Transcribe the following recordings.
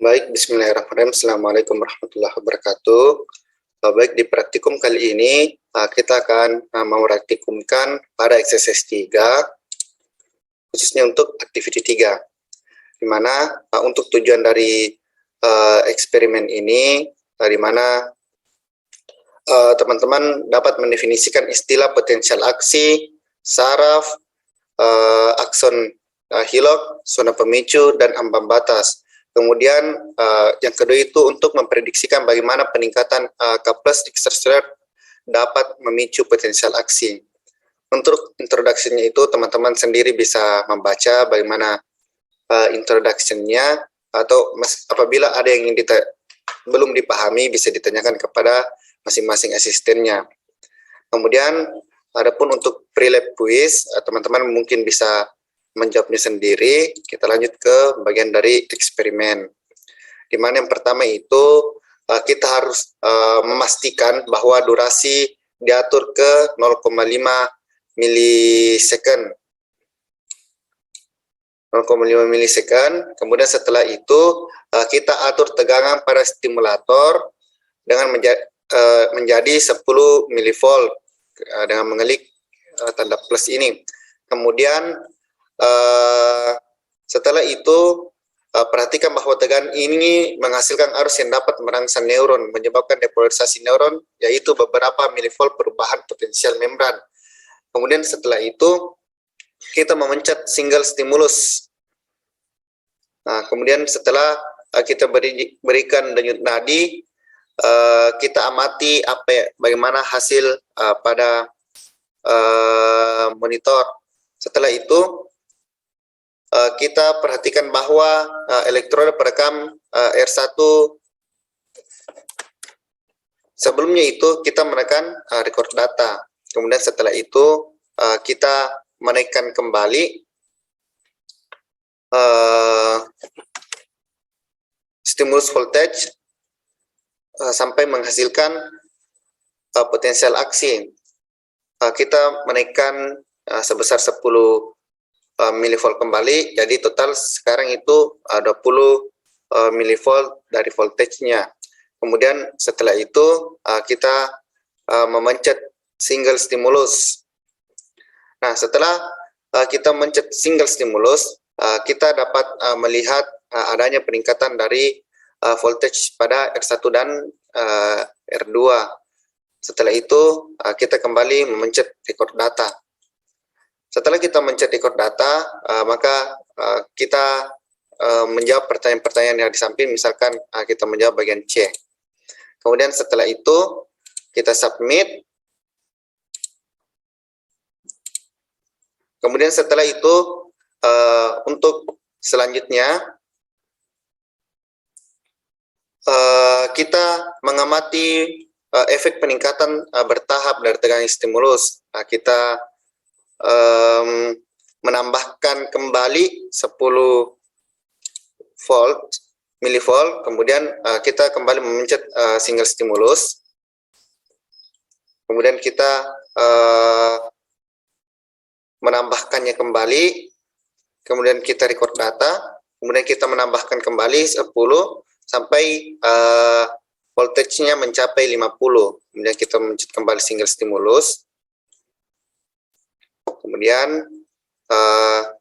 Baik, bismillahirrahmanirrahim. Assalamualaikum warahmatullahi wabarakatuh. Baik, di praktikum kali ini kita akan mempraktikumkan pada exercise 3, khususnya untuk activity 3, di mana untuk tujuan dari eksperimen ini, di mana teman-teman dapat mendefinisikan istilah potensial aksi, saraf, akson hilok, zona pemicu, dan ambang batas. Kemudian yang kedua itu untuk memprediksikan bagaimana peningkatan K+ extracellular dapat memicu potensial aksi. Untuk introduction-nya itu teman-teman sendiri bisa membaca bagaimana introduction-nya, atau apabila ada yang belum dipahami bisa ditanyakan kepada masing-masing asistennya. Kemudian adapun untuk pre-lab quiz, teman-teman mungkin bisa menjawabnya sendiri. Kita lanjut ke bagian dari eksperimen, di mana yang pertama itu kita harus memastikan bahwa durasi diatur ke 0,5 milisecond. 0,5 milisecond. Kemudian setelah itu kita atur tegangan pada stimulator dengan menjadi 10 milivolt dengan mengelik tanda plus ini. Kemudian setelah itu perhatikan bahwa tegangan ini menghasilkan arus yang dapat merangsang neuron, menyebabkan depolarisasi neuron, yaitu beberapa milivolt perubahan potensial membran. Kemudian setelah itu kita memencet single stimulus. Nah, kemudian setelah kita berikan denyut nadi, kita amati bagaimana hasil pada monitor. Setelah itu kita perhatikan bahwa elektroda perekam R1 sebelumnya itu kita menekan record data. Kemudian setelah itu kita menaikkan kembali stimulus voltage sampai menghasilkan potensial aksi. Kita menaikkan sebesar 10 milivolt kembali, jadi total sekarang itu 20 milivolt dari voltage-nya. Kemudian setelah itu kita memencet single stimulus. Nah, setelah kita mencet single stimulus, kita dapat melihat adanya peningkatan dari voltage pada R1 dan R2. Setelah itu kita kembali memencet record data. Setelah kita mencet record data, maka kita menjawab pertanyaan-pertanyaan yang di samping, misalkan kita menjawab bagian C. Kemudian setelah itu kita submit. Kemudian setelah itu untuk selanjutnya kita mengamati efek peningkatan bertahap dari tegangan stimulus. Kita menambahkan kembali 10 milivolt, kemudian kita kembali memencet single stimulus. Kemudian kita menambahkannya kembali, kemudian kita record data, kemudian kita menambahkan kembali 10 sampai voltage-nya mencapai 50. Kemudian kita mencet kembali single stimulus. Kemudian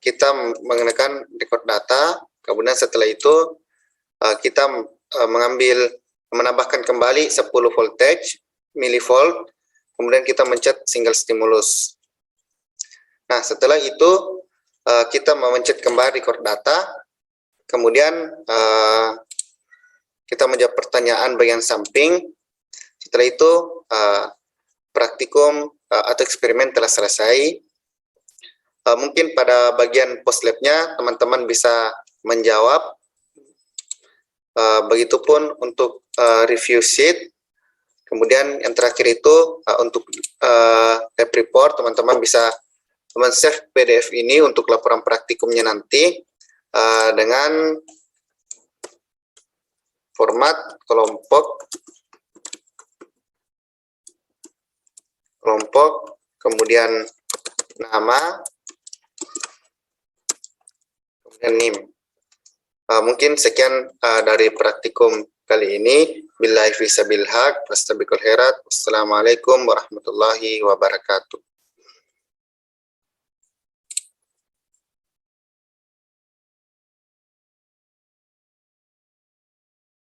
kita menekan record data. Kemudian setelah itu kita menambahkan kembali 10 voltage milivolt. Kemudian kita mencet single stimulus. Nah, setelah itu kita memencet kembali record data. Kemudian kita menjawab pertanyaan bagian samping. Setelah itu praktikum atau eksperimen telah selesai. Mungkin pada bagian post lab-nya teman-teman bisa menjawab. Begitupun untuk review sheet. Kemudian yang terakhir itu untuk lab report, teman-teman bisa men-save PDF ini untuk laporan praktikumnya nanti dengan format kelompok, kemudian nama, kemudian NIM. Mungkin sekian dari praktikum kali ini. Billahi fi sabil haq, fastabiqul khairat. Wassalamualaikum warahmatullahi wabarakatuh.